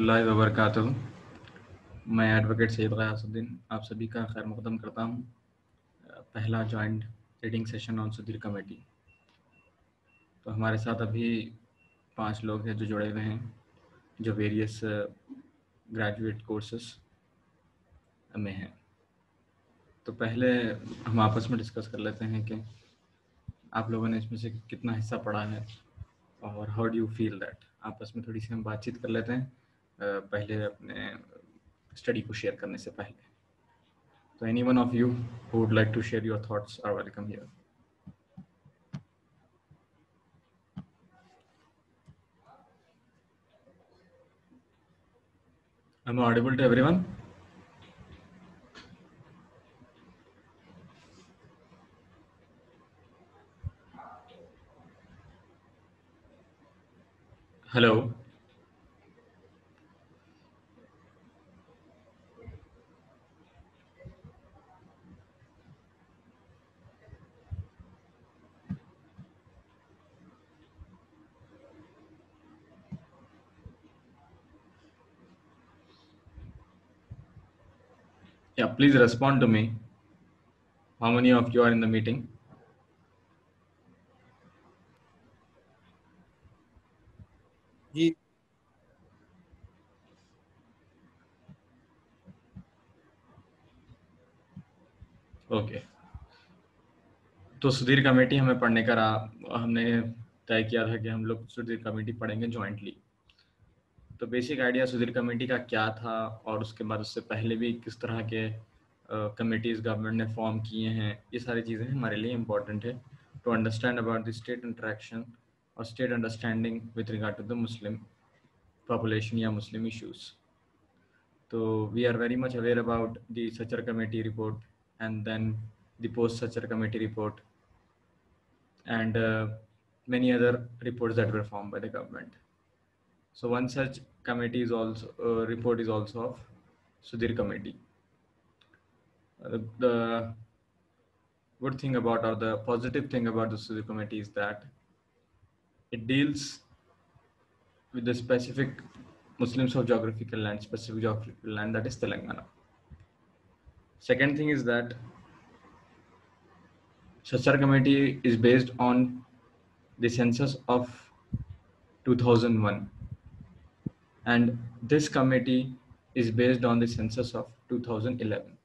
वरहमतुल्लाहि वबरकातुहू। मैं एडवोकेट सैयद गयासुद्दीन आप सभी का खैर मकदम करता हूँ। पहला joint reading session on Sudhir committee. तो हमारे साथ अभी 5 लोग हैं जो जुड़े हुए हैं, जो वेरियस ग्रेजुएट कोर्सेस में हैं। तो पहले हम आपस में डिस्कस कर लेते हैं कि आप लोगों ने इसमें से कितना हिस्सा पढ़ा है और how do you feel that. आपस में थोड़ी सी हम बातचीत कर लेते हैं पहले अपने स्टडी को शेयर करने से पहले। तो anyone of you who would like to share your thoughts are welcome here. Am I audible to everyone? Hello. Yeah, please respond to me. How many of you are in the meeting? जी okay. तो Sudhir committee हमें पढ़ने का हमने तय किया था कि हम लोग सुधीर कमेटी पढ़ेंगे जॉइंटली। तो बेसिक आइडिया सुधीर कमेटी का क्या था और उसके बाद उससे पहले भी किस तरह के कमेटीज गवर्नमेंट ने फॉर्म किए हैं, ये सारी चीज़ें हमारे लिए इम्पोर्टेंट है to understand about the state interaction और state understanding with regard to the Muslim population या Muslim issues. So we are very much aware about the Sachar committee report and then the post Sachar committee report and many other reports that were formed by the government. So one such committee is also report is also of Sudhir committee. The good thing about or the positive thing about the Sudhir committee is that it deals with the specific Muslims of geographical land, specific geographical land, that is Telangana. Second thing is that Sachar committee is based on the census of 2001 and this committee is based on the census of 2011.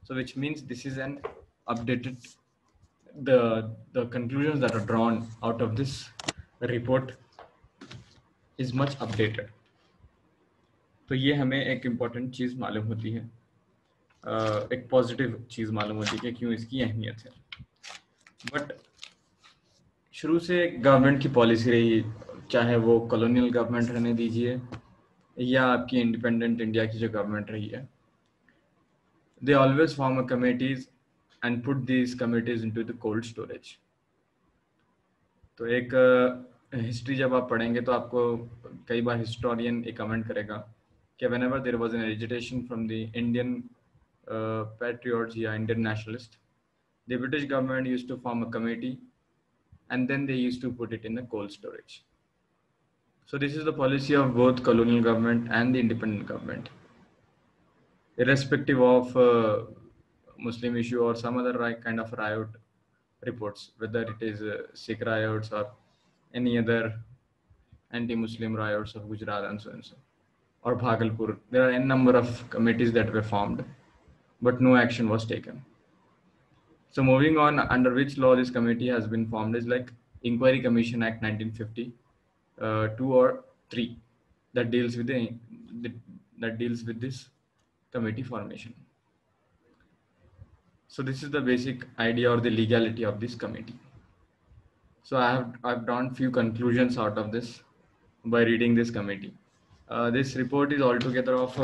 So which means this is an updated, the conclusions that are drawn out of this report is much updated. तो ये हमें एक important चीज़ मालूम होती है, एक positive चीज़ मालूम होती है कि क्यों इसकी अहमियत है। बट शुरू से गवर्नमेंट की पॉलिसी रही, चाहे वो कॉलोनियल गवर्नमेंट रहने दीजिए या आपकी इंडिपेंडेंट इंडिया की जो गवर्नमेंट रही है, they always form a committees and put these committees into the cold storage. तो एक हिस्ट्री जब आप पढ़ेंगे तो आपको कई बार हिस्टोरियन एक कमेंट करेगा कि whenever there was an agitation from the Indian patriots या Indian nationalists, the British government used to form a committee and then they used to put it in the cold storage. So this is the policy of both colonial government and the independent government, irrespective of Muslim issue or some other kind of riot reports, whether it is Sikh riots or any other anti-Muslim riots of Gujarat and so and so, or Bhagalpur. There are n number of committees that were formed, but no action was taken. So moving on, under which law this committee has been formed is like Inquiry Commission Act 1950, 2 or 3, that deals with that deals with this committee formation. So this is the basic idea or the legality of this committee. So I've drawn few conclusions out of this by reading this committee. This report is altogether of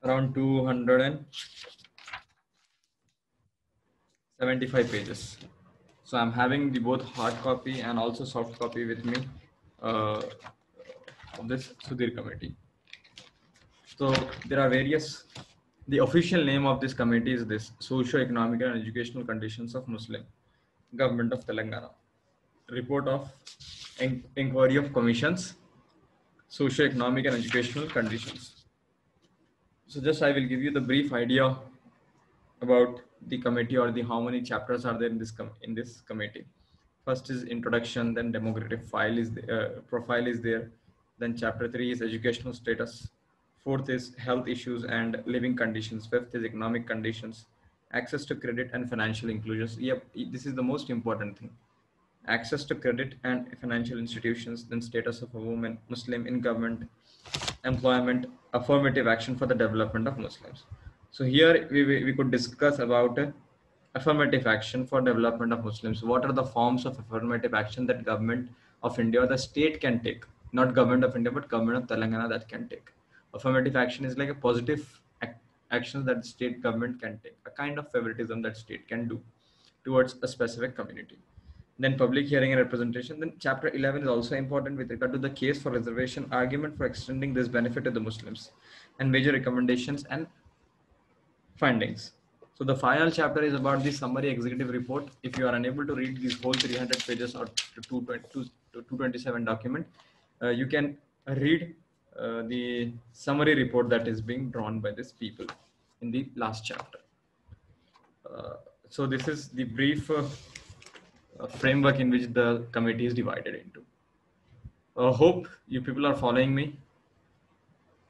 around 275 pages. So I'm having the both hard copy and also soft copy with me of this Sudhir committee. So there are various, the official name of this committee is this: Socio-Economic and Educational Conditions of Muslim Government of Telangana. report of inquiry of commissions, socio-economic and educational conditions. So just I will give you the brief idea about the committee or the how many chapters are there in this committee. First is introduction, then demographic profile is there. Then chapter 3 is educational status. Fourth is health issues and living conditions. Fifth is economic conditions, access to credit and financial inclusions. Yep, this is the most important thing. Access to credit and financial institutions, then status of a woman, Muslim in government, employment, affirmative action for the development of Muslims. So here we could discuss about affirmative action for development of Muslims. What are the forms of affirmative action that government of India or the state can take? Not government of India, but government of Telangana that can take. Affirmative action is like a positive action that the state government can take, a kind of favoritism that state can do towards a specific community. Then public hearing and representation. Then chapter 11 is also important with regard to the case for reservation, argument for extending this benefit to the Muslims, and major recommendations and findings. So the final chapter is about the summary executive report. If you are unable to read these whole 300 pages or 227 document, you can read the summary report that is being drawn by these people in the last chapter. So this is the brief framework in which the committee is divided into. Hope you people are following me.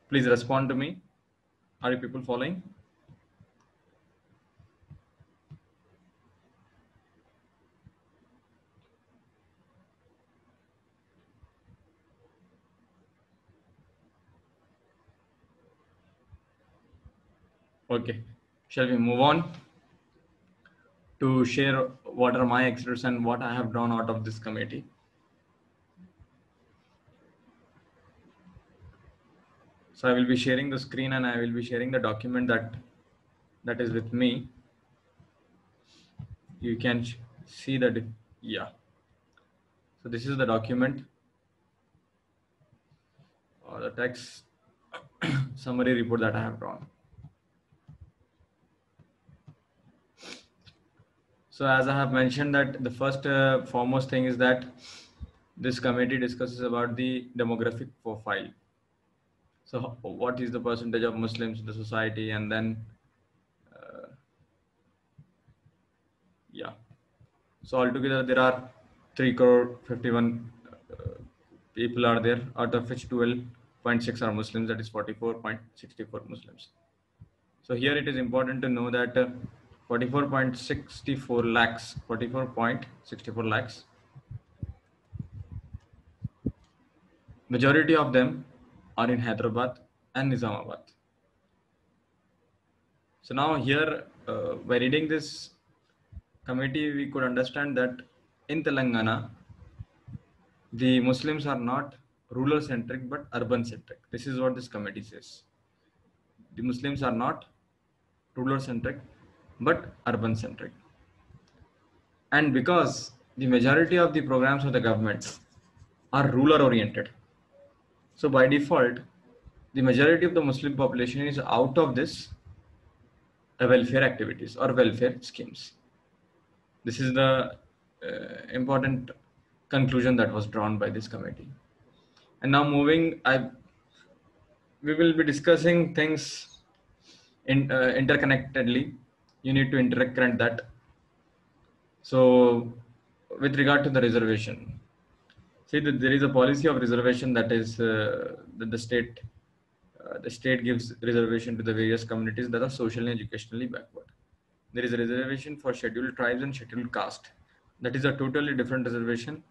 Please respond to me. Are you people following? Okay, shall we move on to share what are my excerpts and what I have drawn out of this committee? So I will be sharing the screen and I will be sharing the document that is with me. You can see that, yeah. So this is the document or the text summary report that I have drawn. So as I have mentioned that the first foremost thing is that this committee discusses about the demographic profile. So what is the percentage of Muslims in the society, and then yeah. So altogether there are 3 crore 51 people are there, out of which 12.6 are Muslims, that is 44.64 Muslims. So here it is important to know that 44.64 lakhs, majority of them are in Hyderabad and Nizamabad. So now here, by reading this committee, we could understand that in Telangana, the Muslims are not rural centric but urban centric. This is what this committee says. The Muslims are not rural centric but urban centric. And because the majority of the programs of the government are rural oriented, so by default, the majority of the Muslim population is out of this welfare activities or welfare schemes. This is the important conclusion that was drawn by this committee. And now moving, we will be discussing things interconnectedly. You need to interconnect that. So with regard to the reservation, see that there is a policy of reservation that is that the state gives reservation to the various communities that are socially and educationally backward. There is a reservation for scheduled tribes and scheduled caste. That is a totally different reservation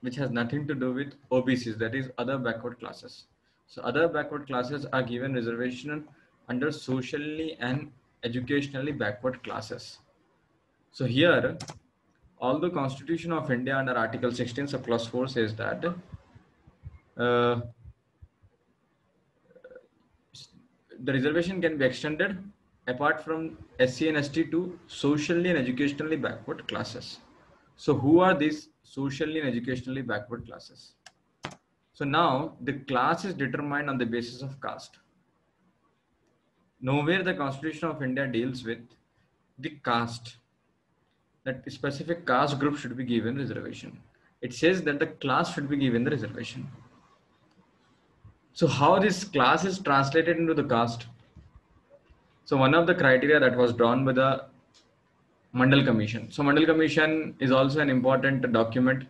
which has nothing to do with OBCs, that is other backward classes. So other backward classes are given reservation under socially and educationally backward classes. So here, although Constitution of India under Article 16 sub clause 4 says that the reservation can be extended apart from SC and ST to socially and educationally backward classes. So who are these socially and educationally backward classes? So now the class is determined on the basis of caste. Nowhere the Constitution of India deals with the caste, that specific caste group should be given reservation. it says that the class should be given the reservation. So how this class is translated into the caste? So one of the criteria that was drawn by the Mandal Commission. So Mandal Commission is also an important document.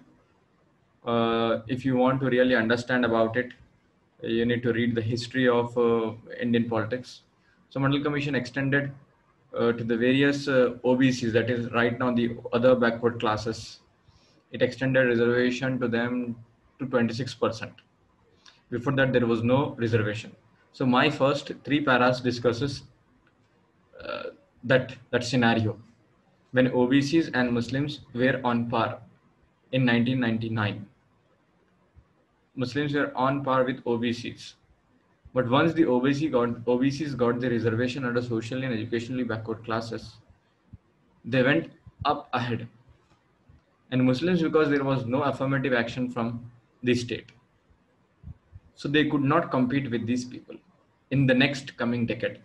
If you want to really understand about it, you need to read the history of Indian politics. So Mandal Commission extended to the various OBCs, that is right now the other backward classes. It extended reservation to them to 26%. Before that, there was no reservation. So my first three paras discusses that scenario when OBCs and Muslims were on par in 1999. Muslims were on par with OBCs. But once the OBCs got the reservation under socially and educationally backward classes, they went up ahead. And Muslims, because there was no affirmative action from the state, so they could not compete with these people in the next coming decade.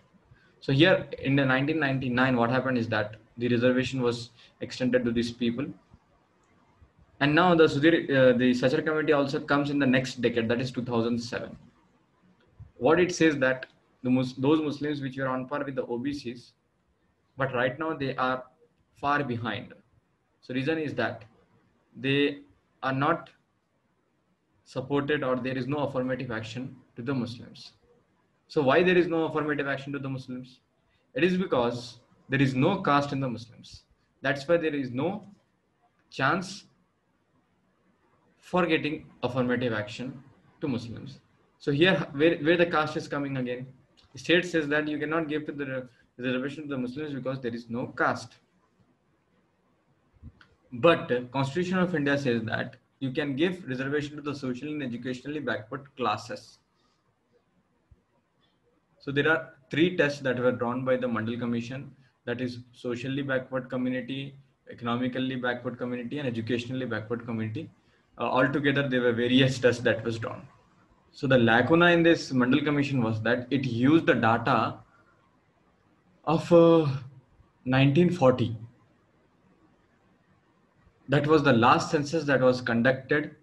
So here in the 1999, what happened is that the reservation was extended to these people. And now the Sachar committee also comes in the next decade, that is 2007. What it says that those Muslims which were on par with the OBCs, but right now they are far behind. So reason is that they are not supported, or there is no affirmative action to the Muslims. So why there is no affirmative action to the Muslims? It is because there is no caste in the Muslims. That's why there is no chance for getting affirmative action to Muslims. So here, where the caste is coming again, the state says that you cannot give to the reservation to the Muslims because there is no caste. But Constitution of India says that you can give reservation to the socially and educationally backward classes. So there are three tests that were drawn by the Mandal Commission, that is socially backward community, economically backward community, and educationally backward community. Altogether, there were various tests that was drawn. So the lacuna in this Mandal Commission was that it used the data of 1940. That was the last census that was conducted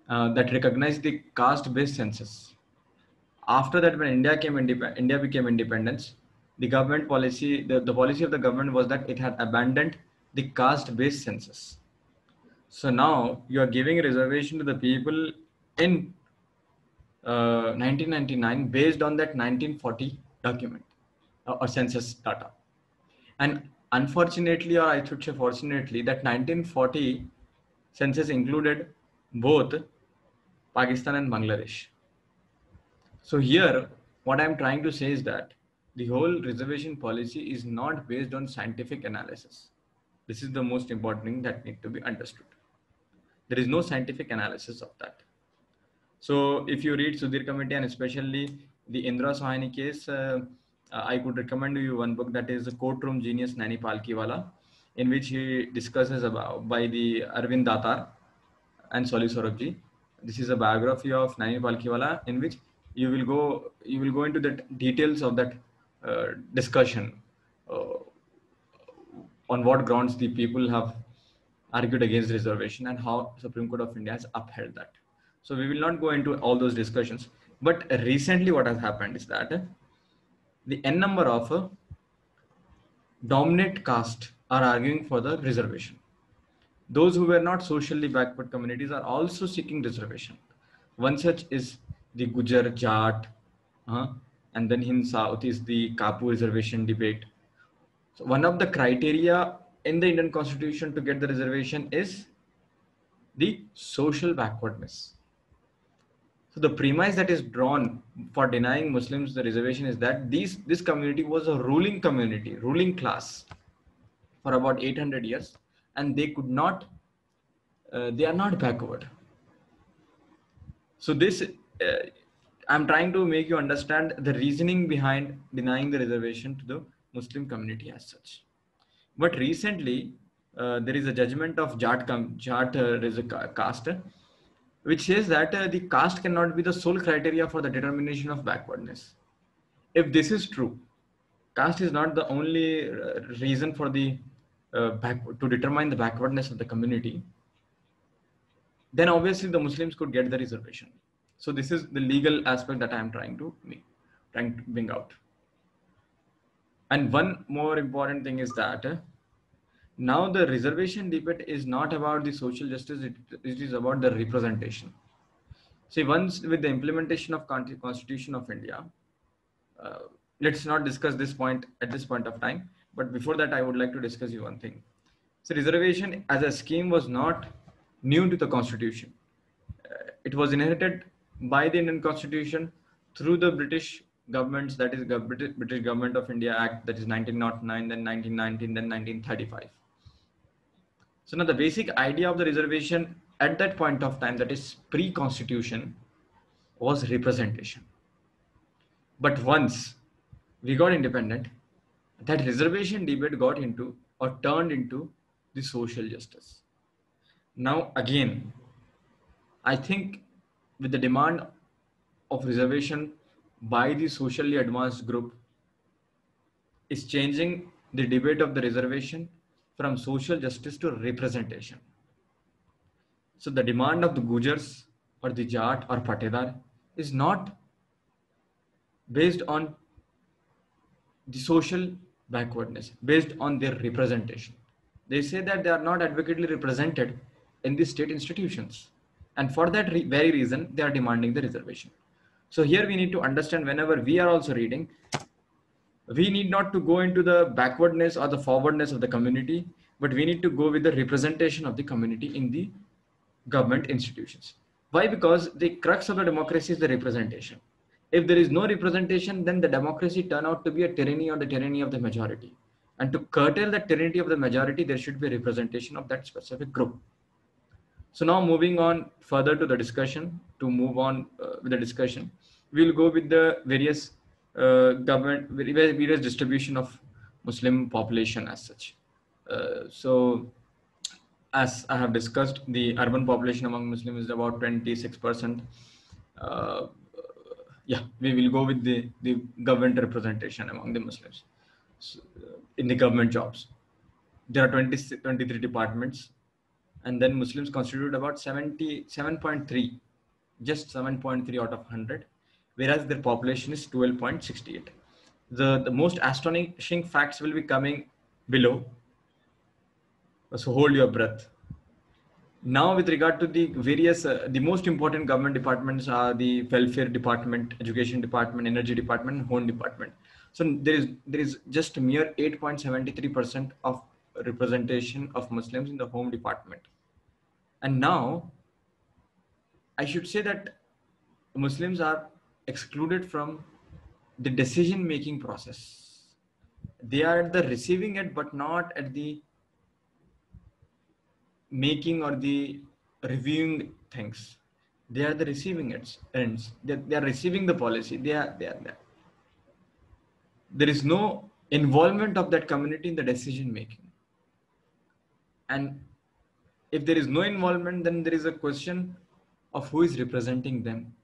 that recognized the caste-based census. After that, when India became independence, the government policy, the policy of the government was that it had abandoned the caste-based census. So now you are giving a reservation to the people in 1999 based on that 1940 document or census data. And unfortunately, or I should say fortunately, that 1940 census included both Pakistan and Bangladesh. So here, what I'm trying to say is that the whole reservation policy is not based on scientific analysis. This is the most important thing that need to be understood. There is no scientific analysis of that. So if you read Sudhir Committee and especially the Indra Sohani case, I could recommend you one book, that is Courtroom Genius Naini Palkiwala, in which he discusses about by the Arvind Datar and Soli Sorabji. This is a biography of Naini Palkiwala, in which you will go into the details of that discussion on what grounds the people have argued against reservation and how Supreme Court of India has upheld that. So we will not go into all those discussions. But recently what has happened is that the n number of dominant caste are arguing for the reservation. Those who were not socially backward communities are also seeking reservation. One such is the Gujar Jat, and then in South is the Kapu reservation debate. So one of the criteria in the Indian Constitution to get the reservation is the social backwardness. So the premise that is drawn for denying Muslims the reservation is that this community was a ruling community, ruling class for about 800 years, and they could not, they are not backward. So this, I'm trying to make you understand the reasoning behind denying the reservation to the Muslim community as such. But recently, there is a judgment of Jat caste, which says that the caste cannot be the sole criteria for the determination of backwardness. If this is true, caste is not the only reason for the to determine the backwardness of the community, then obviously the Muslims could get the reservation. So this is the legal aspect that I am trying to bring out. And one more important thing is that now the reservation debate is not about the social justice, it is about the representation. See, once with the implementation of Constitution of India, uh, let's not discuss this point at this point of time, but before that I would like to discuss you one thing. So reservation as a scheme was not new to the Constitution. It was inherited by the Indian Constitution through the British governments, that is British Government of India Act, that is 1909, then 1919, then 1935. So now the basic idea of the reservation at that point of time, that is pre-constitution, was representation. But once we got independent, that reservation debate got into or turned into the social justice. Now again, I think with the demand of reservation by the socially advanced group is changing the debate of the reservation from social justice to representation. So the demand of the Gujars or the Jat or Patidar is not based on the social backwardness, based on their representation. They say that they are not adequately represented in the state institutions. And for that very reason, they are demanding the reservation. So here we need to understand, whenever we are also reading, we need not to go into the backwardness or the forwardness of the community, but we need to go with the representation of the community in the government institutions. Why? Because the crux of the democracy is the representation. If there is no representation, then the democracy turn out to be a tyranny or the tyranny of the majority. And to curtail the tyranny of the majority, there should be a representation of that specific group. So now moving on further to the discussion, to move on with the discussion, we'll go with the various various distribution of Muslim population as such. So as I have discussed, the urban population among Muslims is about 26%. Yeah, we will go with the government representation among the Muslims. So, in the government jobs, there are 23 departments, and then Muslims constitute about 77.3, just 7.3 out of 100, whereas their population is 12.68. The most astonishing facts will be coming below. So hold your breath. Now, with regard to the various, the most important government departments are the welfare department, education department, energy department, and home department. So there is just a mere 8.73% of representation of Muslims in the home department. And now, I should say that Muslims are excluded from the decision-making process. They are at the receiving end, but not at the making or the reviewing things. They are the receiving ends. They are receiving the policy. They are there. There is no involvement of that community in the decision making. And if there is no involvement, then there is a question of who is representing them.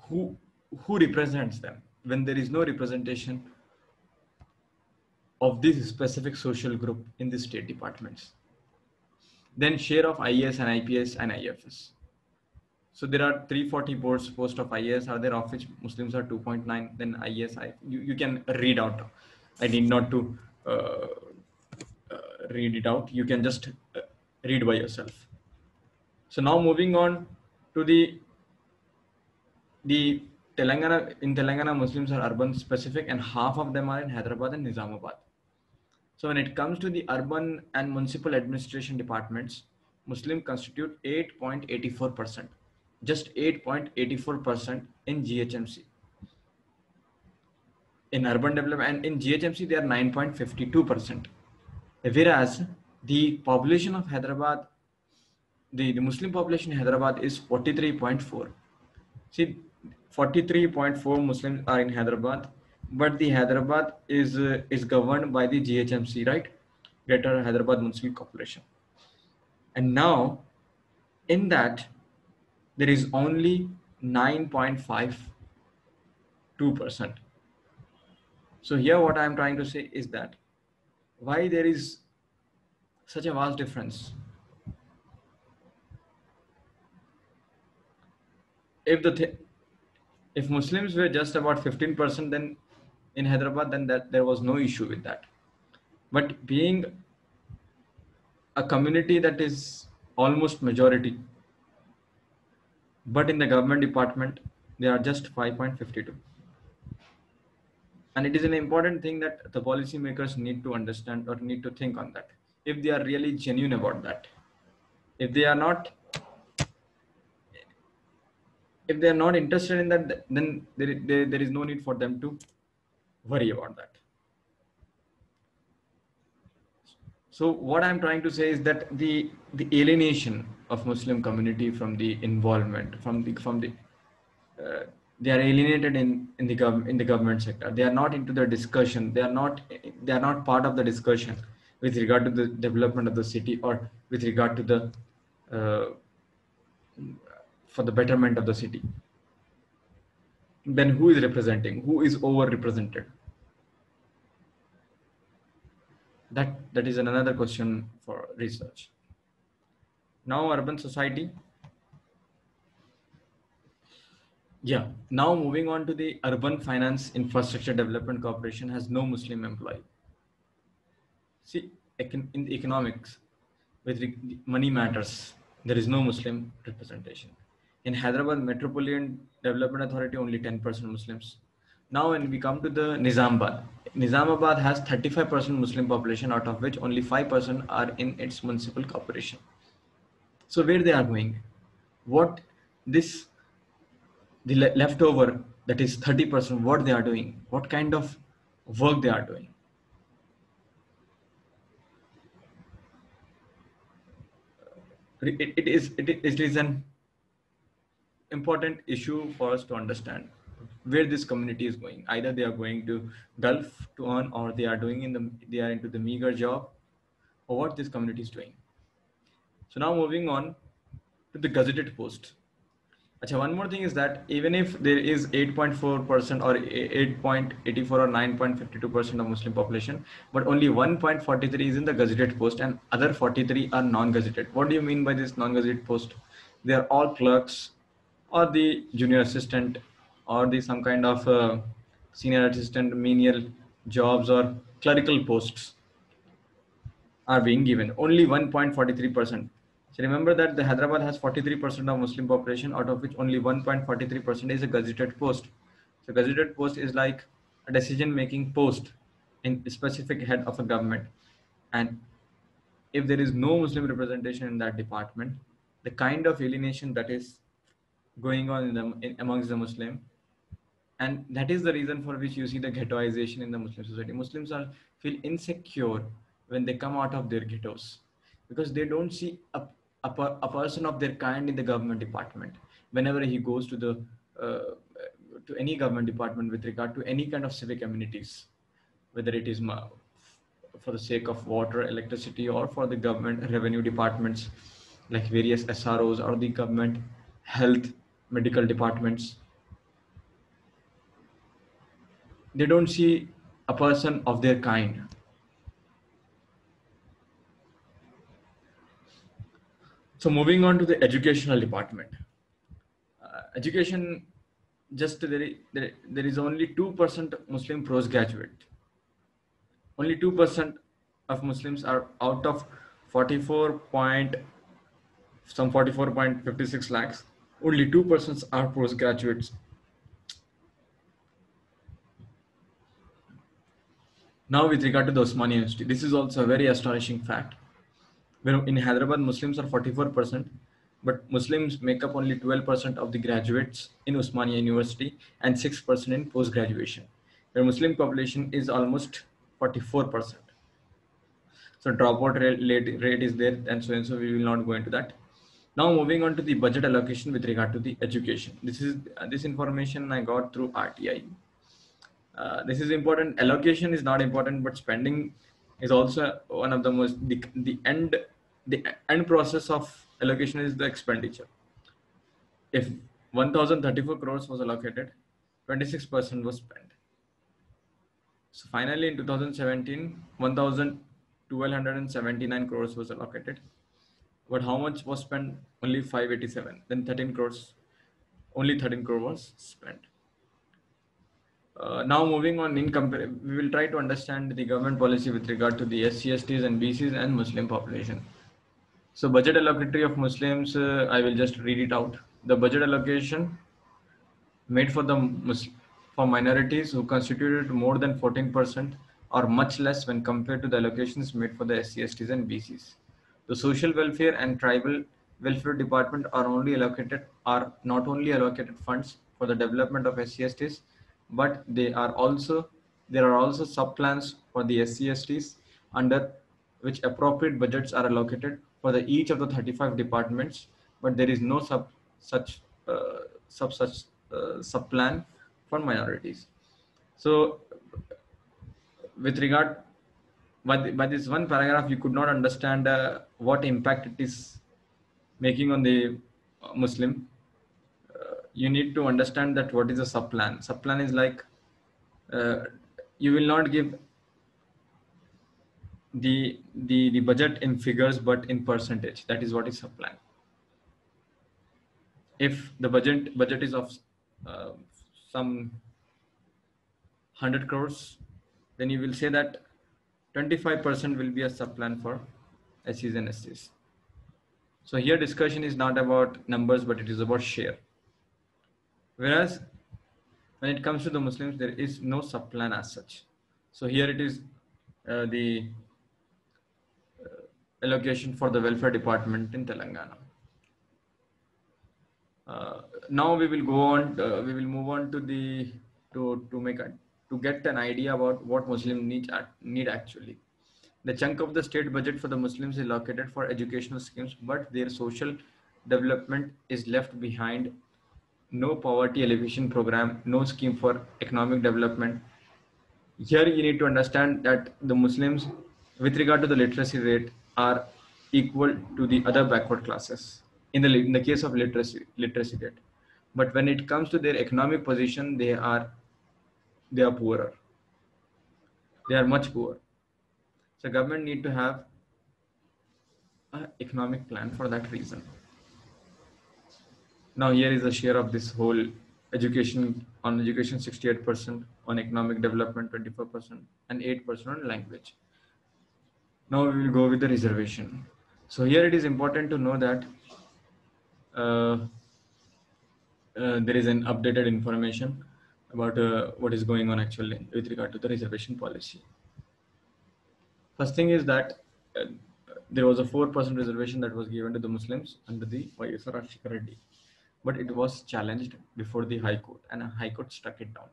Who represents them when there is no representation of this specific social group in the state departments. Then share of IAS and IPS and IFS. So there are 340 posts of IAS are there, of which Muslims are 2.9. Then IAS, you can read out. I need not to read it out. You can just read by yourself. So now moving on to the Telangana. In Telangana, Muslims are urban specific, and half of them are in Hyderabad and Nizamabad. So when it comes to the urban and municipal administration departments, Muslim constitute 8.84%, just 8.84% in GHMC. In urban development, and in GHMC, they are 9.52%. Whereas the population of Hyderabad, the Muslim population in Hyderabad is 43.4. See, 43.4 Muslims are in Hyderabad, but the Hyderabad is governed by the GHMC, right? Greater Hyderabad Municipal Corporation. And now, in that, there is only 9.52%. So here, what I am trying to say is that why there is such a vast difference. if Muslims were just about 15%, then in Hyderabad, then that there was no issue with that. But being a community that is almost majority, but in the government department, they are just 5.52. And it is an important thing that the policymakers need to understand or need to think on that. If they are really genuine about that, if they are not, if they are not interested in that, then there is no need for them to worry about that. So what I'm trying to say is that the alienation of Muslim community from the involvement, from the they are alienated in the in the government sector. They are not into the discussion. They are not part of the discussion with regard to the development of the city, or with regard to the uh, for the betterment of the city. Then who is representing? Who is overrepresented? That is another question for research. Now urban society. Yeah. Now moving on to the Urban Finance Infrastructure Development Corporation has no Muslim employee. See, in the economics, with money matters, there is no Muslim representation. In Hyderabad Metropolitan Development Authority, only 10% Muslims. Now, when we come to the Nizamabad has 35% Muslim population, out of which only 5% are in its municipal corporation. So where they are going? What this the leftover, that is 30%, what they are doing? What kind of work they are doing? It is an important issue for us to understand where this community is going. Either they are going to Gulf to earn, or they are doing they are into the meager job, or what this community is doing. So now moving on to the gazetted post. Achha, one more thing is that even if there is 8.4% or 8.84 or 9.52% of Muslim population, but only 1.43 is in the gazetted post and other 43 are non-gazetted. What do you mean by this non-gazetted post? They are all clerks or the junior assistant or the some kind of senior assistant, menial jobs or clerical posts are being given. Only 1.43%. So remember that the Hyderabad has 43% of Muslim population, out of which only 1.43% is a gazetted post. So gazetted post is like a decision-making post in a specific head of a government. And if there is no Muslim representation in that department, the kind of alienation that is going on amongst the Muslim, and that is the reason for which you see the ghettoization in the Muslim society. Muslims are feel insecure when they come out of their ghettos, because they don't see a person of their kind in the government department. Whenever he goes uh, to any government department with regard to any kind of civic amenities, whether it is for the sake of water, electricity, or for the government revenue departments like various SROs or the government health medical departments, they don't see a person of their kind. So moving on to the educational department. Education, just there is only 2% Muslim postgraduate. Only 2% of Muslims are out of 44 point some 44.56 lakhs. Only 2% are postgraduates. Now, with regard to the Osmania University, this is also a very astonishing fact. Where in Hyderabad, Muslims are 44%, but Muslims make up only 12% of the graduates in Osmania University and 6% in post-graduation. Where Muslim population is almost 44%. So dropout rate is there, and so we will not go into that. Now moving on to the budget allocation with regard to the education. This information I got through RTI. This is important. Allocation is not important, but spending is also one of the most the end process of allocation is the expenditure. If 1034 crores was allocated, 26% was spent. So finally in 2017, 1279 crores was allocated. But how much was spent? Only 587. Then 13 crores only 13 crore was spent. Now moving on, we will try to understand the government policy with regard to the SC, STs and BCs and Muslim population. So budget allocatory of Muslims, I will just read it out. The budget allocation made for for minorities who constituted more than 14% or much less when compared to the allocations made for the SC, STs and BCs. The social welfare and tribal welfare department are not only allocated funds for the development of SC, STs, but there are also sub plans for the SC, STs under which appropriate budgets are allocated for each of the 35 departments, but there is no such sub plan for minorities. So with regard by this one paragraph, you could not understand what impact it is making on the Muslim. You need to understand that what is a sub plan. Sub plan is like uh, you will not give the budget in figures but in percentage. That is what is sub plan. If the budget is of uh, some 100 crores, then you will say that 25% will be a sub plan for SCs and STs. So here discussion is not about numbers, but it is about share. Whereas when it comes to the Muslims, there is no sub plan as such. So here it is the allocation for the welfare department in Telangana. Now we will go on. We will move on to to get an idea about what Muslims need actually. The chunk of the state budget for the Muslims is allocated for educational schemes, but their social development is left behind. No poverty alleviation program, no scheme for economic development. Here you need to understand that the Muslims, with regard to the literacy rate, are equal to the other backward classes in the case of literacy rate. But when it comes to their economic position, they are poorer. They are much poorer. So government need to have an economic plan for that reason. Now here is the share of this whole education 68%, on economic development 24%, and 8% on language. Now we will go with the reservation. So here it is important to know that there is an updated information about what is going on actually with regard to the reservation policy. First thing is that there was a 4% reservation that was given to the Muslims under the YSR Rashtrika Reddy, but it was challenged before the High Court, and a High Court struck it down.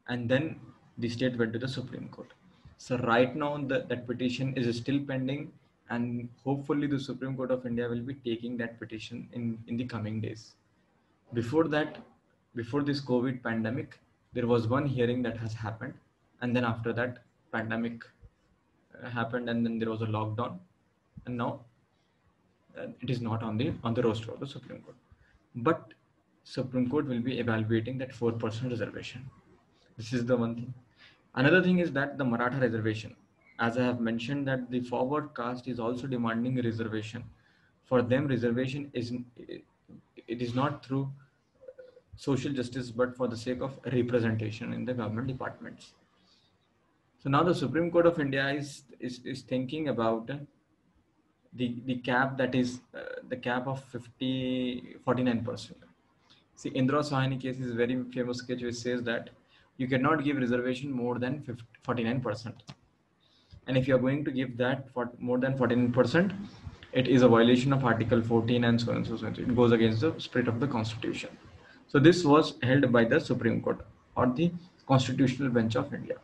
And then the state went to the Supreme Court. So right now that petition is still pending, and hopefully the Supreme Court of India will be taking that petition in the coming days. Before that, before this COVID pandemic, there was one hearing that has happened, and then after that pandemic happened, and then there was a lockdown, and now it is not on the roster of the Supreme Court. But Supreme Court will be evaluating that 4% reservation. This is the one thing. Another thing is that the Maratha reservation, as I have mentioned, that the forward caste is also demanding a reservation. For them, reservation is not through social justice, but for the sake of representation in the government departments. So now the Supreme Court of India is thinking about the cap, that is the cap of 49%. See, Indra Sahani case is a very famous case which says that you cannot give reservation more than 49%. And if you are going to give that for more than 49%, it is a violation of Article 14 and so on and so on. It goes against the spirit of the Constitution. So this was held by the Supreme Court, or the Constitutional Bench of India.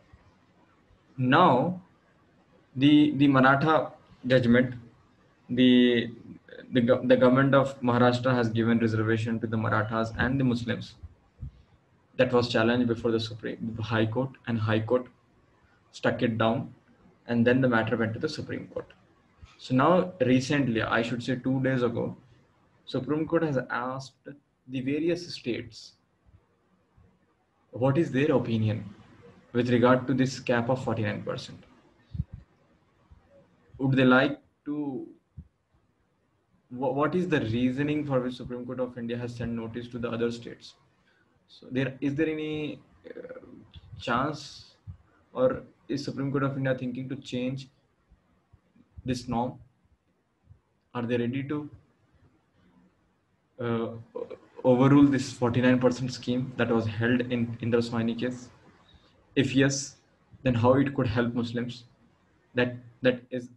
Now, the Maratha judgment, the government of Maharashtra has given reservation to the Marathas and the Muslims. That was challenged before the High Court, and High Court struck it down, and then the matter went to the Supreme Court. So now recently, I should say 2 days ago, Supreme Court has asked the various states what is their opinion with regard to this cap of 49%. Would they like to what is the reasoning for which Supreme Court of India has sent notice to the other states? So there any chance, or is Supreme Court of India thinking to change this norm? Are they ready to uh, overrule this 49% scheme that was held in Indra Sawhney case? If yes, then how it could help Muslims? That that is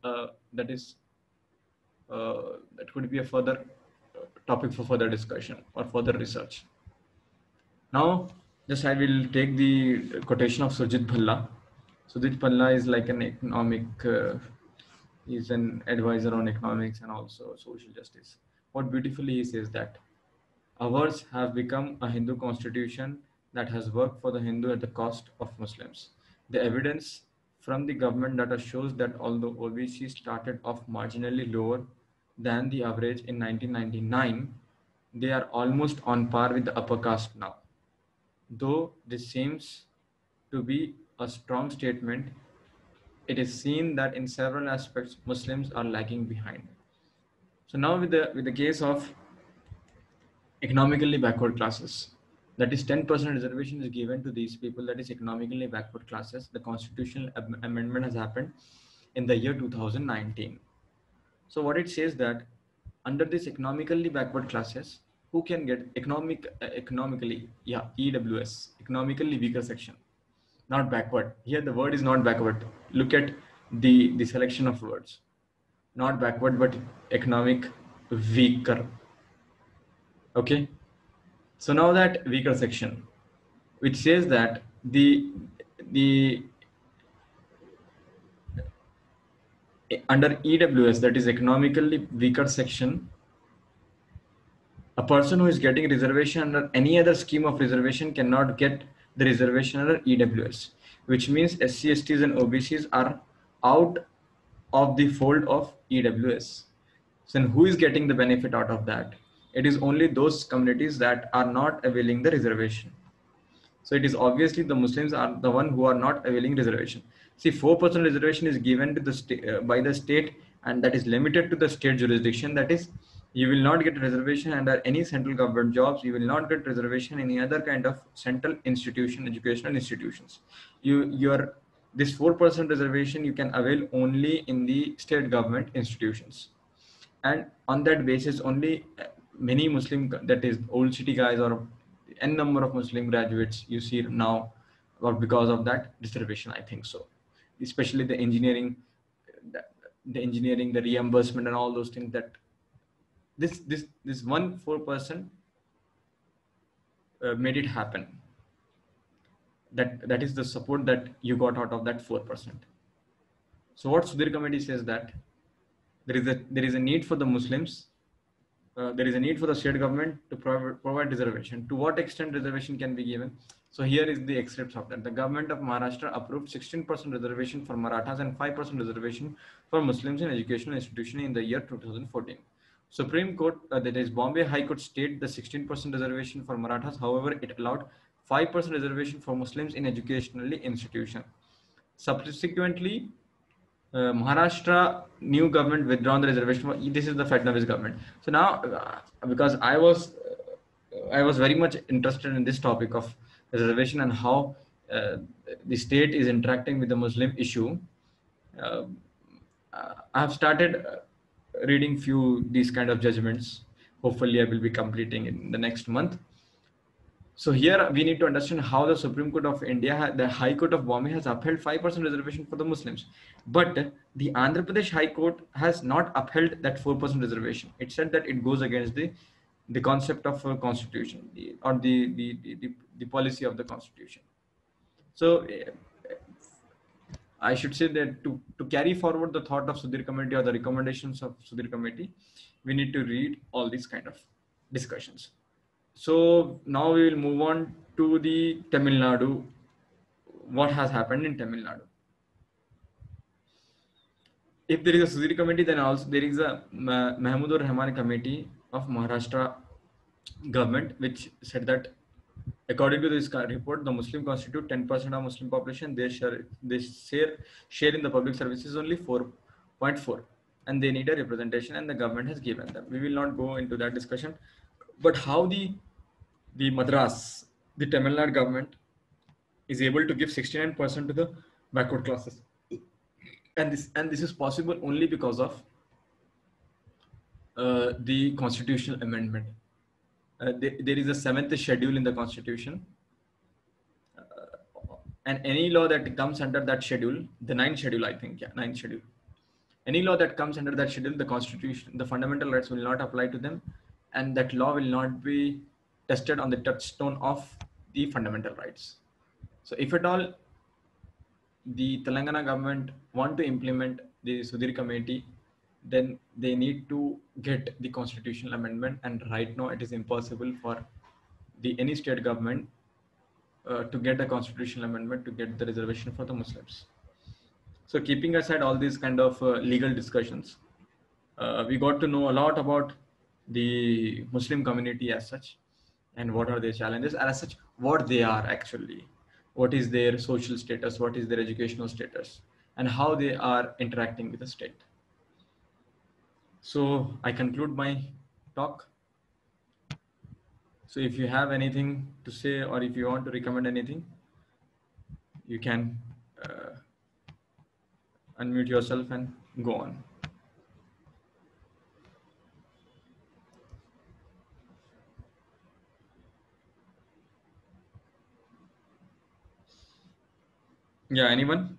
that could be a further topic for further discussion or further research. Now, just I will take the quotation of Surjit Bhalla. Surjit Bhalla is like an economic, he's an advisor on economics and also social justice. What beautifully he says that ours have become a Hindu constitution that has worked for the Hindu at the cost of Muslims. The evidence from the government data shows that although OBC started off marginally lower than the average in 1999, they are almost on par with the upper caste now. Though this seems to be a strong statement, it is seen that in several aspects Muslims are lagging behind. So now with the case of economically backward classes, that is 10% reservation is given to these people, that is economically backward classes. The constitutional amendment has happened in the year 2019. So what it says that under this economically backward classes, who can get economically, yeah, EWS, economically weaker section, not backward. Here the word is not backward. Look at the selection of words, not backward but economic weaker. Okay, so now that weaker section, which says that the under EWS, that is economically weaker section, a person who is getting reservation under any other scheme of reservation cannot get the reservation under EWS, which means SC, STs and OBCs are out of the fold of EWS. So who is getting the benefit out of that? It is only those communities that are not availing the reservation. So it is obviously the Muslims are the one who are not availing reservation. See, 4% reservation is given to the state by the state, and that is limited to the state jurisdiction. That is, you will not get reservation under any central government jobs. You will not get reservation in any other kind of central institution, educational institutions. Your this 4% reservation you can avail only in the state government institutions, and on that basis only many Muslim, that is old city guys or n number of Muslim graduates you see now, or because of that reservation, I think so. Especially the engineering, the reimbursement and all those things, that this 4% made it happen. That is the support that you got out of that 4%. So what Sudhir Committee says that there is a need for the Muslims. There is a need for the state government to provide reservation. To what extent reservation can be given? So here is the excerpts of that. The government of Maharashtra approved 16% reservation for Marathas and 5% reservation for Muslims in educational institution in the year 2014. Supreme Court, that is Bombay High Court, state the 16% reservation for Marathas. However, it allowed 5% reservation for Muslims in educational institution. Subsequently, Maharashtra new government withdrawn the reservation. This is the Fadnavis government. So now, because I was very much interested in this topic of reservation and how the state is interacting with the Muslim issue, I have started reading few these kind of judgments. Hopefully, I will be completing in the next month. So here we need to understand how the Supreme Court of India, the High Court of Bombay has upheld 5% reservation for the Muslims. But the Andhra Pradesh High Court has not upheld that 4% reservation. It said that it goes against the concept of constitution or the policy of the constitution. So I should say that to carry forward the thought of Sudhir Committee or the recommendations of Sudhir Committee, we need to read all these kind of discussions. So now we will move on to the Tamil Nadu. What has happened in Tamil Nadu? If there is a Sudhir Committee, then also there is a Mahmoodur Rahman Committee of Maharashtra government, which said that according to this report, the Muslim constitute 10% of Muslim population. They share in the public services only 4.4, and they need a representation, and the government has given them. We will not go into that discussion, but how the Madras, the Tamil Nadu government is able to give 69% to the backward classes, and this is possible only because of the constitutional amendment. There is a seventh schedule in the constitution, and any law that comes under that schedule, the ninth schedule, I think, yeah, ninth schedule, any law that comes under that schedule, the constitution, the fundamental rights will not apply to them, and that law will not be tested on the touchstone of the fundamental rights. So if at all the Telangana government want to implement the Sudhir committee, then they need to get the constitutional amendment, and right now it is impossible for the any state government to get a constitutional amendment to get the reservation for the Muslims. So keeping aside all these kind of legal discussions, we got to know a lot about the Muslim community as such, and what are their challenges, and as such, what they are actually, what is their social status, what is their educational status, and how they are interacting with the state. So I conclude my talk. So if you have anything to say, or if you want to recommend anything, you can unmute yourself and go on. Yeah, anyone?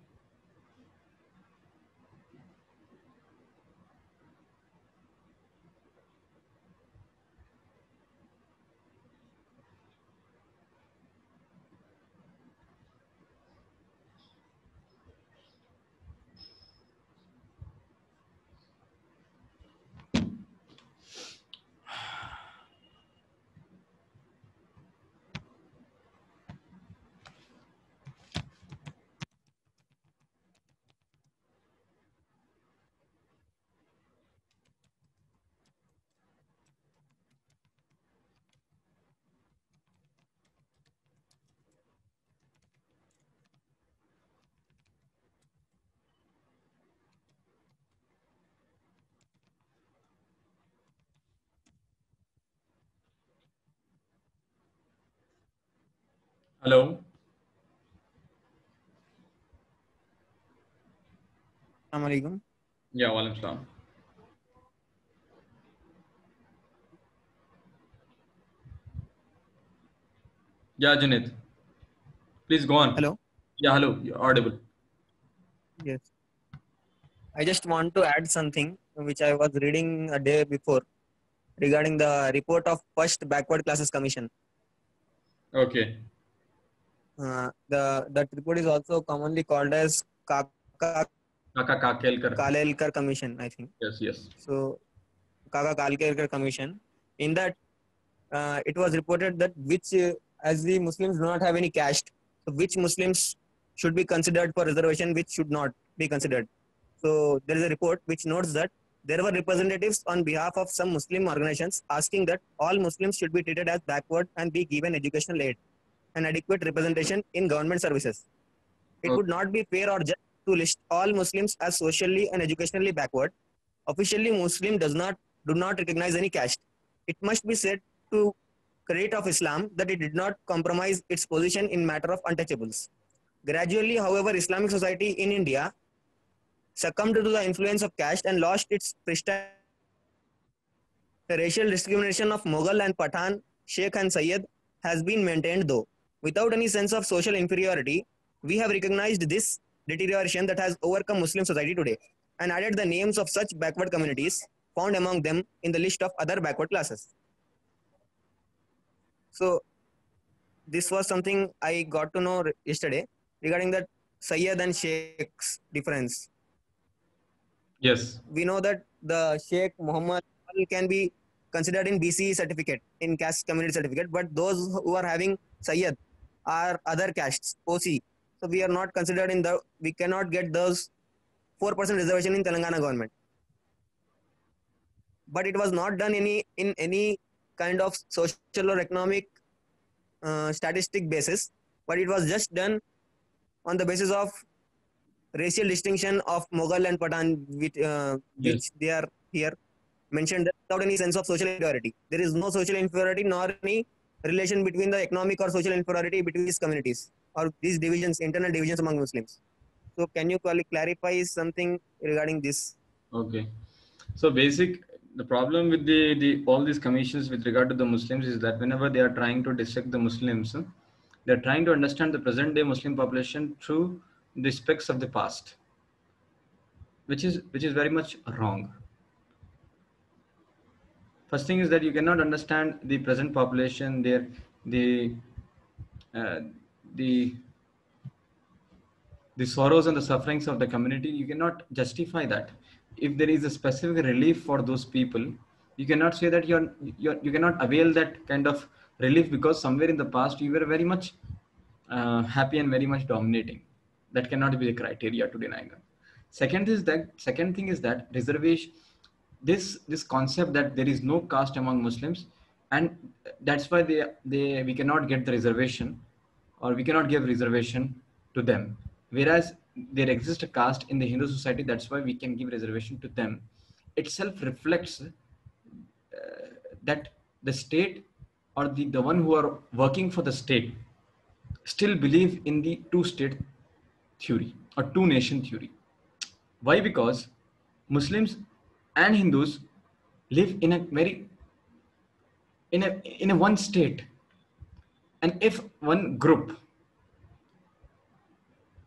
Hello. Assalamualaikum. Yeah, walaikum salam. Yeah, Junaid. Please go on. Hello. Yeah, hello. You're audible. Yes. I just want to add something which I was reading a day before regarding the report of first backward classes commission. Okay. That report is also commonly called as Kaka Kaka Kakelkar. Kalelkar Commission, I think. Yes. So Kaka Kalelkar Commission. In that, it was reported that as the Muslims do not have any caste, so which Muslims should be considered for reservation, which should not be considered. So there is a report which notes that there were representatives on behalf of some Muslim organizations asking that all Muslims should be treated as backward and be given educational aid and adequate representation in government services. It would not be fair or just to list all Muslims as socially and educationally backward. Officially, Muslim do not recognize any caste. It must be said to credit of Islam that it did not compromise its position in matter of untouchables. Gradually, however, Islamic society in India succumbed to the influence of caste and lost its prestige. The racial discrimination of Mughal and Pathan, Sheikh and Sayyid has been maintained though. Without any sense of social inferiority, we have recognized this deterioration that has overcome Muslim society today and added the names of such backward communities found among them in the list of other backward classes. So this was something I got to know yesterday regarding that Sayyid and Sheikh's difference. Yes. We know that the Sheikh Muhammad can be considered in BC certificate, in caste community certificate, but those who are having Sayyid are other castes, OC. So we are not considered we cannot get those 4% reservation in Telangana government. But it was not done in any kind of social or economic statistic basis, but it was just done on the basis of racial distinction of Mughal and Pathan, Yes. which they are here mentioned that without any sense of social inferiority. There is no social inferiority nor any relation between the economic or social inferiority between these communities or these divisions, internal divisions among Muslims. So, can you clarify something regarding this? Okay. So the problem with the all these commissions with regard to the Muslims is that whenever they are trying to dissect the Muslims, they're trying to understand the present day Muslim population through the specs of the past, which is very much wrong. First thing is that you cannot understand the present population, the uh, the the sorrows and the sufferings of the community. You cannot justify that. If there is a specific relief for those people, you cannot say that you cannot avail that kind of relief because somewhere in the past you were very much happy and very much dominating. That cannot be the criteria to deny them. Second thing is that reservation, this concept that there is no caste among Muslims, and that's why they we cannot get the reservation, or we cannot give reservation to them. Whereas there exists a caste in the Hindu society, that's why we can give reservation to them. Itself reflects that the state, or the one who are working for the state, still believe in the two state theory or two nation theory. Why? Because Muslims and Hindus live in a very in a one state, and if one group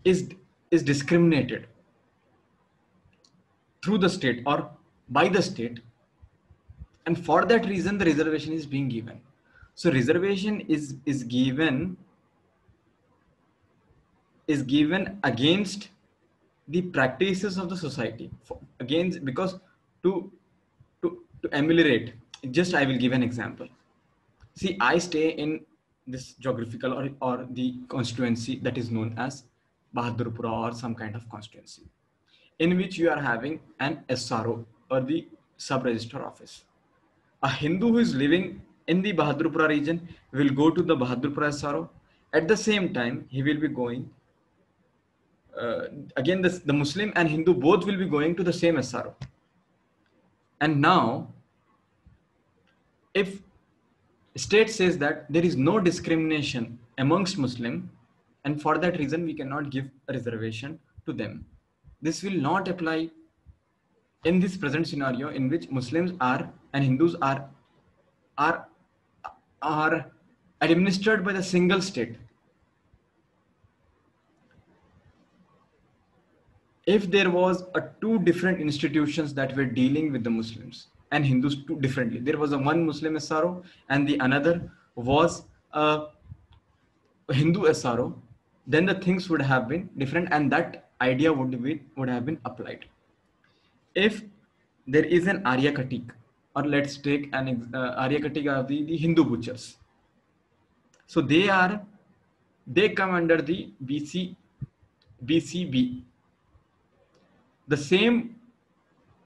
is is discriminated through the state or by the state, and for that reason the reservation is being given. So reservation is given against the practices of the society, against, because to to ameliorate. Just I will give an example. See, I stay in this geographical or the constituency that is known as Bahadurpura, or some kind of constituency, in which you are having an SRO, or the sub register office. A Hindu who is living in the Bahadurpura region will go to the Bahadurpura SRO. At the same time, he will be going, again, the Muslim and Hindu both will be going to the same SRO. And now, if state says that there is no discrimination amongst Muslim, and for that reason we cannot give a reservation to them, this will not apply in this present scenario in which Muslims are and Hindus are are administered by the single state. If there was a two different institutions that were dealing with the Muslims and Hindus two differently, there was a one Muslim SRO and the another was a Hindu SRO, then the things would have been different, and that idea would have been applied. If there is an Arya Katik, or let's take an Arya Katik of the Hindu butchers. So they come under the BCB. The same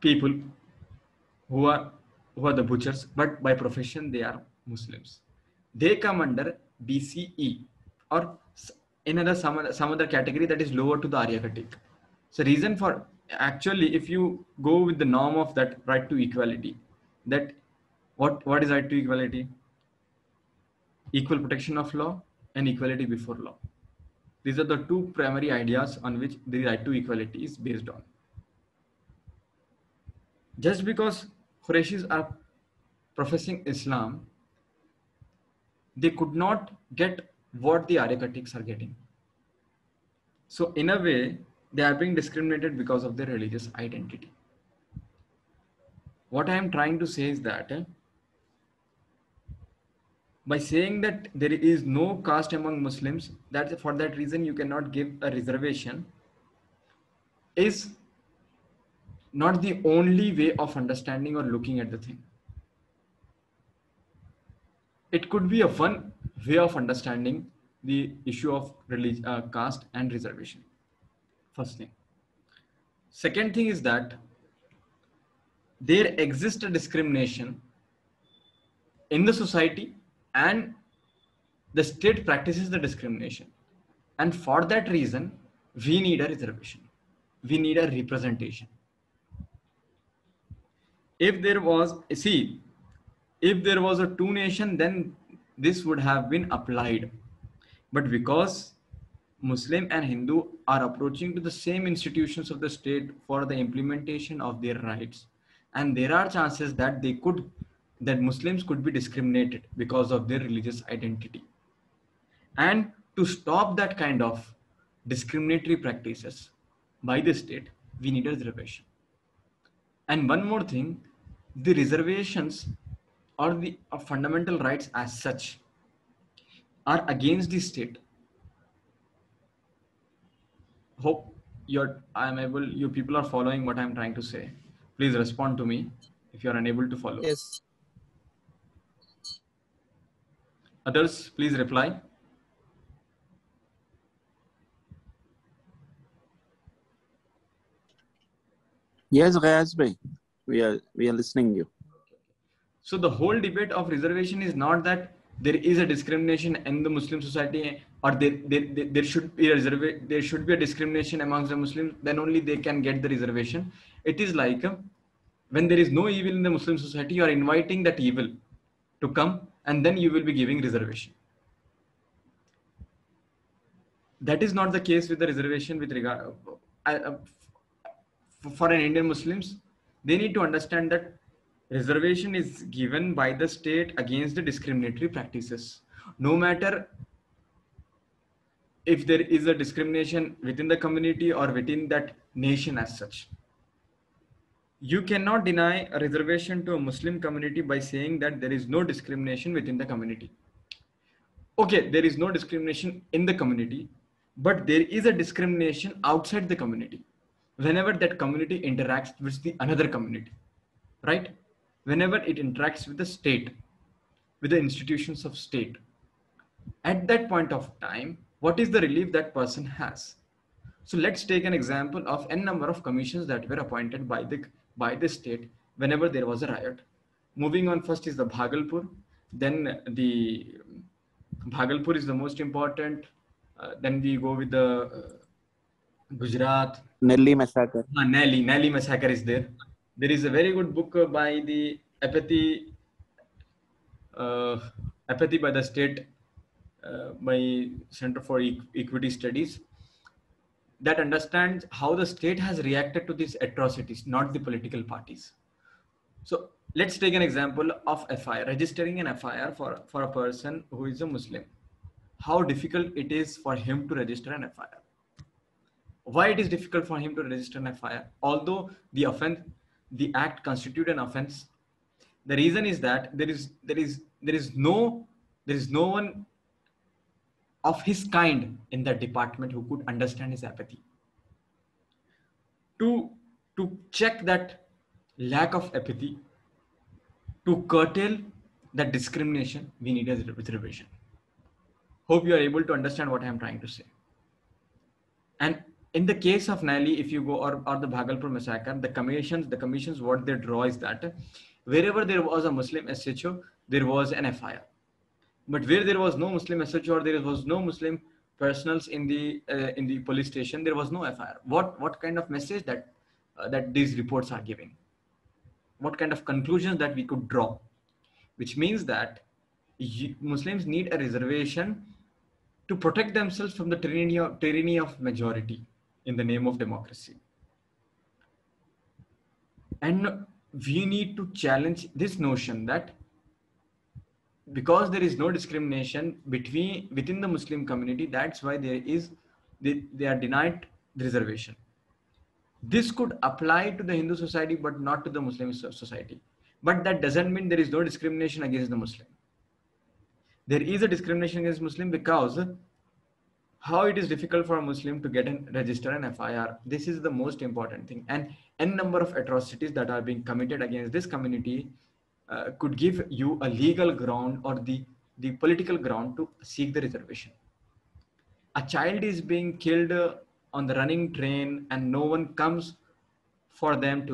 people who are the butchers, but by profession they are Muslims. They come under BCE, or another some other category that is lower to the Arya Katik. So reason for, actually, if you go with the norm of that right to equality, that what is right to equality? Equal protection of law and equality before law. These are the two primary ideas on which the right to equality is based on. Just because Qurayshis are professing Islam, they could not get what the Arya Katiks are getting. So in a way, they are being discriminated because of their religious identity. What I am trying to say is that by saying that there is no caste among Muslims, that for that reason you cannot give a reservation, is not the only way of understanding or looking at the thing. It could be a one way of understanding the issue of caste and reservation. First thing. Second thing is that there exists a discrimination in the society, and the state practices the discrimination. And for that reason, we need a reservation. we need a representation. If there was, see, if there was a two nation, then this would have been applied. But because Muslim and Hindu are approaching to the same institutions of the state for the implementation of their rights, and there are chances that that Muslims could be discriminated because of their religious identity. And to stop that kind of discriminatory practices by the state, we need a reservation. And one more thing, the reservations or the fundamental rights as such are against the state. Hope you people are following what I'm trying to say. Please respond to me if you are unable to follow. Yes. Others, please reply. Yes, Ghayas bhai, we are listening you. So the whole debate of reservation is not that there is a discrimination in the Muslim society, or there should be there should be a discrimination amongst the Muslims, then only they can get the reservation. It is like when there is no evil in the Muslim society, you are inviting that evil to come, and then you will be giving reservation. That is not the case with the reservation with regard for an Indian Muslims. They need to understand that reservation is given by the state against the discriminatory practices. No matter if there is a discrimination within the community or within that nation as such. You cannot deny a reservation to a Muslim community by saying that there is no discrimination within the community. Okay, there is no discrimination in the community, but there is a discrimination outside the community whenever that community interacts with the another community, right? Whenever it interacts with the state, with the institutions of state. At that point of time, what is the relief that person has? So let's take an example of n number of commissions that were appointed by the state whenever there was a riot. Moving on, first is the Bhagalpur, then the Bhagalpur is the most important. Then we go with the Gujarat. Nelly massacre. Nelly massacre is there. There is a very good book by the Apathy by the state, by Center for Equity Studies, that understands how the state has reacted to these atrocities, not the political parties. So let's take an example of FIR, registering an FIR for a person who is a Muslim. How difficult it is for him to register an FIR. Why it is difficult for him to register an FIR? Although the act constitutes an offense, the reason is that there is no one of his kind in that department who could understand his apathy. To check that lack of apathy, to curtail that discrimination, we need a reservation. Hope you are able to understand what I am trying to say. And in the case of Nali, if you go or the Bhagalpur massacre, the commissions, what they draw is that wherever there was a Muslim SHO, there was an FIR. But where there was no Muslim SHO or there was no Muslim personals in the police station, there was no FIR. What kind of message that these reports are giving? What kind of conclusions that we could draw? Which means that Muslims need a reservation to protect themselves from the tyranny of majority in the name of democracy. And we need to challenge this notion that because there is no discrimination within the Muslim community, that's why they are denied the reservation. This could apply to the Hindu society, but not to the Muslim society. But that doesn't mean there is no discrimination against the Muslim. There is a discrimination against Muslim because how it is difficult for a Muslim to get and register an FIR. This is the most important thing. And n number of atrocities that are being committed against this community could give you a legal ground or the political ground to seek the reservation. A child is being killed on the running train and no one comes for them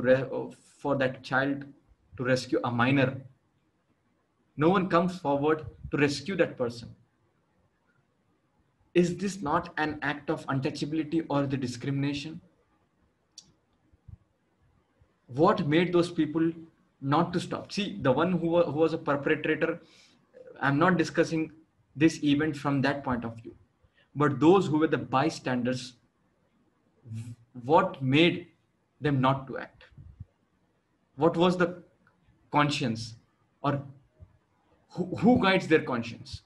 for that child to rescue a minor. No one comes forward to rescue that person. Is this not an act of untouchability or the discrimination? What made those people not to stop? See, the one who was a perpetrator, I'm not discussing this event from that point of view, but those who were the bystanders, what made them not to act? What was the conscience, or who guides their conscience?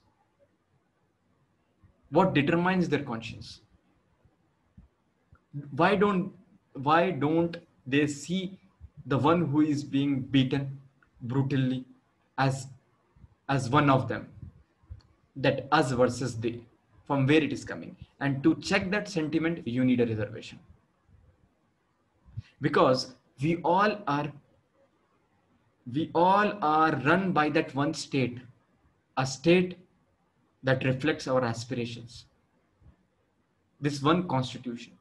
What determines their conscience? Why don't they see the one who is being beaten brutally as one of them, that us versus they, from where it is coming? And to check that sentiment, you need a reservation, because we all are run by that one state, a state that reflects our aspirations, this one constitution.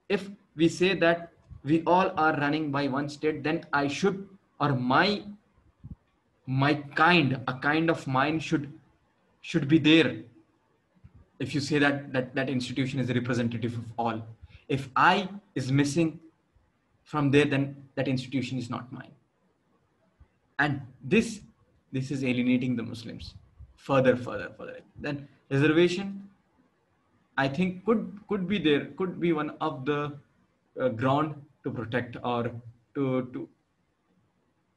If we say that we all are running by one state, then I should, or my kind, a kind of mine should be there. If you say that institution is representative of all, if I is missing from there, then that institution is not mine. And this is alienating the Muslims further. Then reservation, I think, could be one of the ground to protect, or to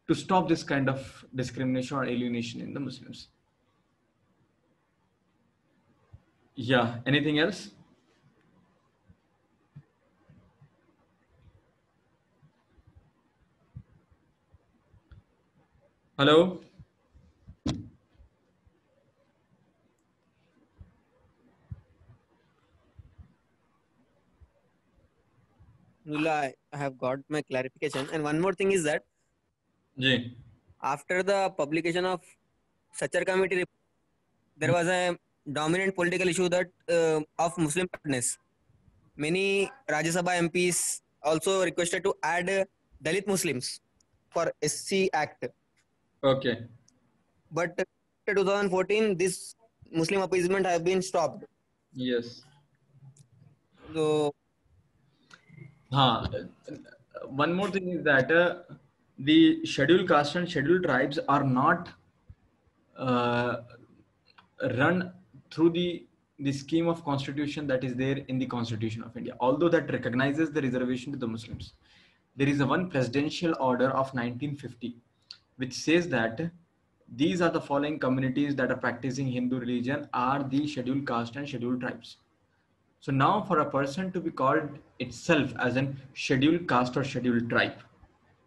to stop this kind of discrimination or alienation in the Muslims. Yeah. Anything else? Hello. Alhamdulillah, I have got my clarification. And one more thing is that Ji. after the publication of Sachar committee report, there was a dominant political issue that of Muslim backwardness. Many Rajya Sabha MPs also requested to add Dalit Muslims for SC Act. Okay. But after 2014, this Muslim appeasement have been stopped. Yes. So One more thing is that the scheduled caste and scheduled tribes are not uh, run through the scheme of constitution that is there in the Constitution of India, although that recognizes the reservation to the Muslims. There is a one presidential order of 1950 which says that these are the following communities that are practicing Hindu religion are the scheduled caste and scheduled tribes. So now for a person to be called itself as an scheduled caste or scheduled tribe,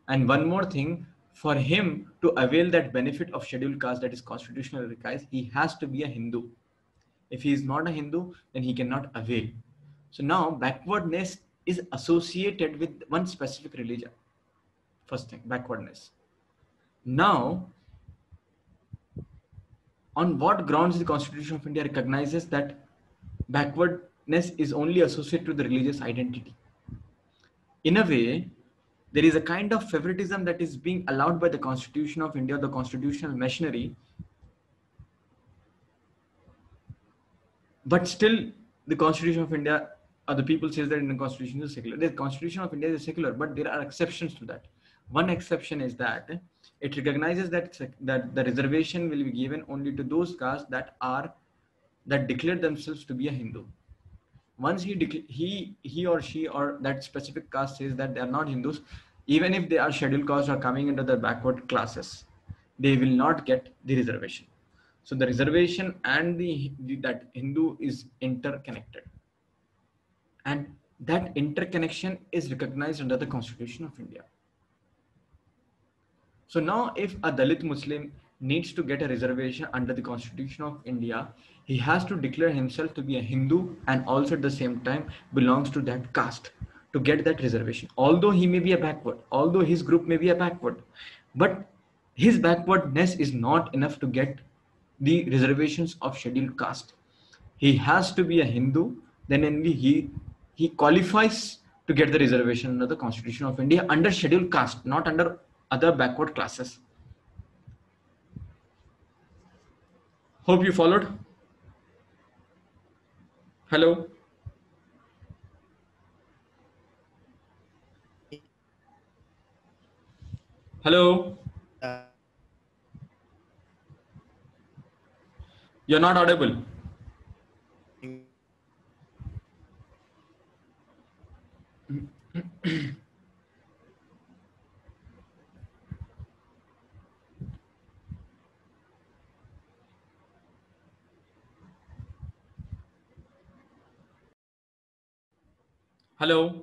and one more thing, for him to avail that benefit of scheduled caste that is constitutionally recognized, he has to be a Hindu. If he is not a Hindu, then he cannot avail. So now backwardness is associated with one specific religion. First thing, backwardness. Now, on what grounds the Constitution of India recognizes that backwardness is only associated with the religious identity? In a way, there is a kind of favoritism that is being allowed by the Constitution of India, the constitutional machinery, but still the Constitution of India, or the people says that in the Constitution is secular. The Constitution of India is secular, but there are exceptions to that. One exception is that it recognizes that the reservation will be given only to those castes that declare themselves to be a Hindu. Once he or she or that specific caste says that they are not Hindus, even if they are scheduled castes or coming into the backward classes, they will not get the reservation. So the reservation and that Hindu is interconnected, and that interconnection is recognized under the Constitution of India. So now if a Dalit Muslim needs to get a reservation under the Constitution of India, he has to declare himself to be a Hindu and also at the same time belongs to that caste to get that reservation. Although he may be a backward, although his group may be a backward, but his backwardness is not enough to get the reservations of scheduled caste. He has to be a Hindu, then only he qualifies to get the reservation under the Constitution of India under scheduled caste, not under other backward classes. Hope you followed. Hello. Hello, you're not audible. Hello.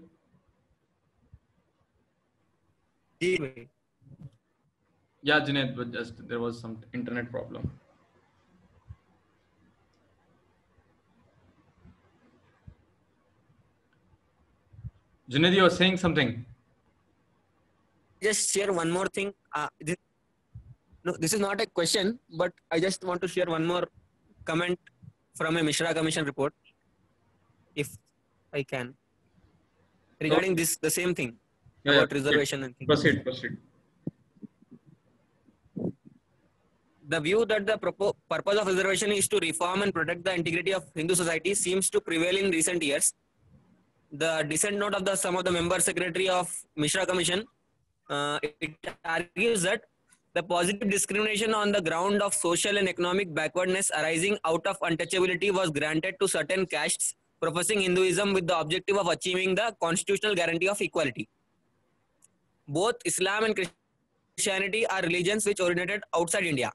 Yeah, Junaid, but just there was some internet problem. Junaid, you were saying something. Just share one more thing. This is not a question, but I just want to share one more comment from a Mishra Commission report, if I can, regarding this, the same thing Yeah, about reservation and things. proceed. The view that the purpose of reservation is to reform and protect the integrity of Hindu society seems to prevail in recent years. The dissent note of some of the member secretary of Mishra Commission, it argues that the positive discrimination on the ground of social and economic backwardness arising out of untouchability was granted to certain castes professing Hinduism with the objective of achieving the constitutional guarantee of equality. Both Islam and Christianity are religions which originated outside India.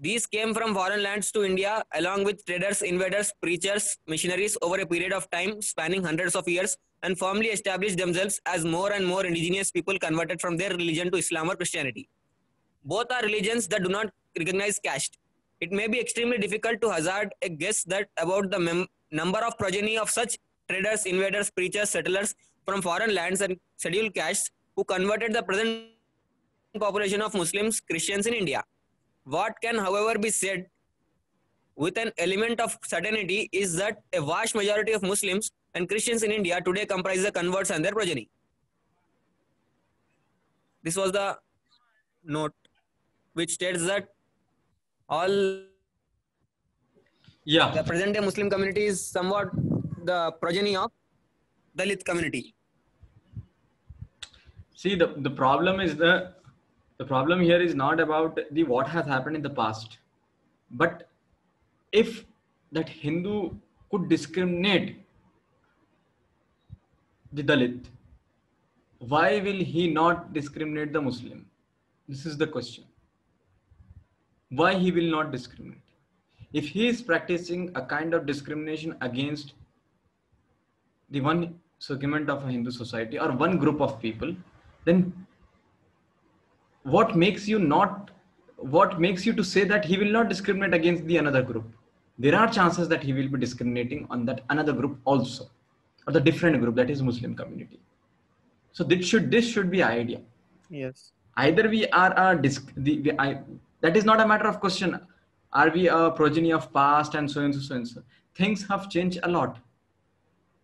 These came from foreign lands to India along with traders, invaders, preachers, missionaries over a period of time spanning hundreds of years and firmly established themselves as more and more indigenous people converted from their religion to Islam or Christianity. Both are religions that do not recognize caste. It may be extremely difficult to hazard a guess that about the number of progeny of such traders, invaders, preachers, settlers from foreign lands and scheduled castes who converted the present population of Muslims, Christians in India. What can, however, be said with an element of certainty is that a vast majority of Muslims and Christians in India today comprise the converts and their progeny. This was the note which states that all the present day Muslim community is somewhat the progeny of Dalit community. See, the problem is the problem here is not about the what has happened in the past, but if that Hindu could discriminate the Dalit, why will he not discriminate the Muslim? This is the question. Why he will not discriminate? If he is practicing a kind of discrimination against the one segment of a Hindu society or one group of people, then what makes you to say that he will not discriminate against the another group? There are chances that he will be discriminating on that another group also, or the different group, that is Muslim community. So this should be idea. Yes. Either we are that is not a matter of question. Are we a progeny of past and so and so, so and so? Things have changed a lot.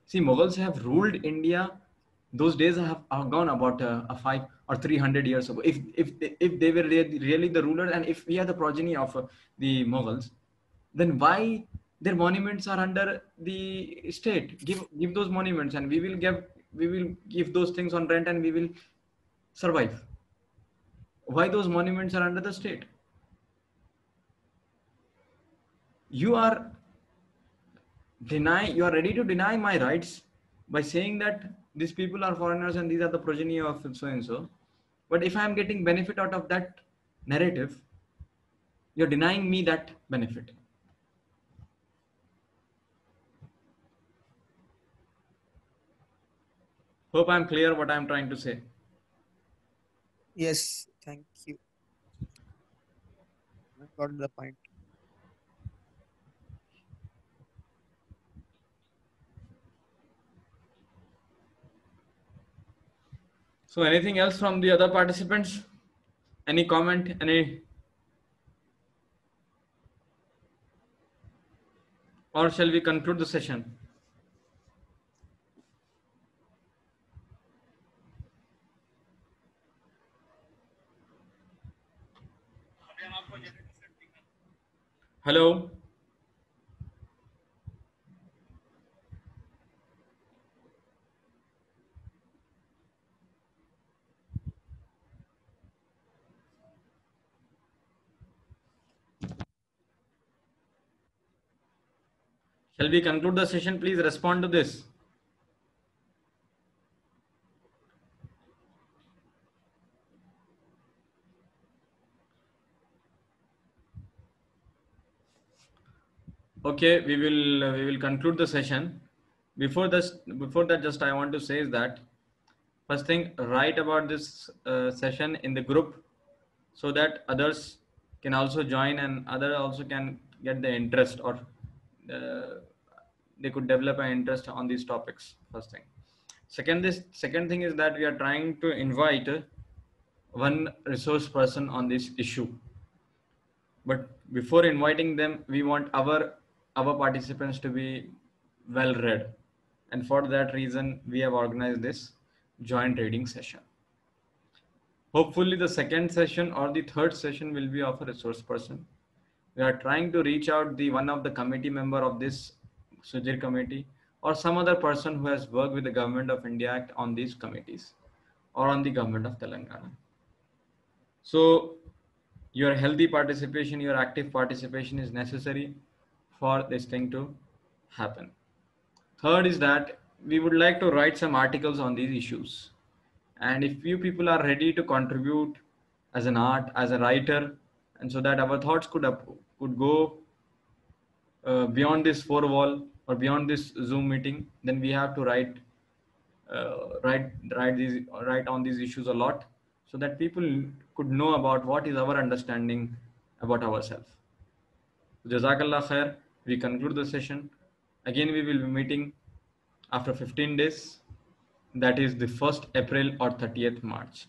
See, Mughals have ruled India. Those days have gone about 5 or 300 years ago. If they were really the ruler, and if we are the progeny of the Mughals, then why their monuments are under the state? Give those monuments, and we will give those things on rent, and we will survive. Why those monuments are under the state? You are ready to deny my rights by saying that these people are foreigners and these are the progeny of so and so. But if I am getting benefit out of that narrative, you're denying me that benefit. Hope I'm clear what I'm trying to say. Yes, thank you. I got the point. So anything else from the other participants? Any comment? Or shall we conclude the session? Hello? Shall we conclude the session? Please respond to this. Okay, we will conclude the session. Before that, just I want to say is that first thing, write about this session in the group so that others can also join and other also can get the interest, or uh, they could develop an interest on these topics. First thing. Second thing is that we are trying to invite one resource person on this issue. But before inviting them, we want our participants to be well read, and for that reason we have organized this joint reading session. Hopefully the second session or the third session will be of a resource person. We are trying to reach out the one of the committee member of this Sujir committee, or some other person who has worked with the Government of India Act on these committees or on the Government of Telangana. So your healthy participation, your active participation is necessary for this thing to happen. Third is that we would like to write some articles on these issues. And if you people are ready to contribute as an art, as a writer, and so that our thoughts could go beyond this four wall or beyond this Zoom meeting, then we have to write on these issues a lot, so that people could know about what is our understanding about ourselves. Jazakallah khair. We conclude the session. Again, we will be meeting after 15 days. That is the 1st April or 30th March.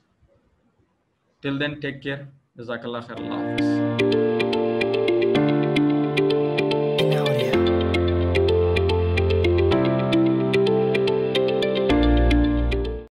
Till then, take care. Jazakallah khair. Allah Hafiz.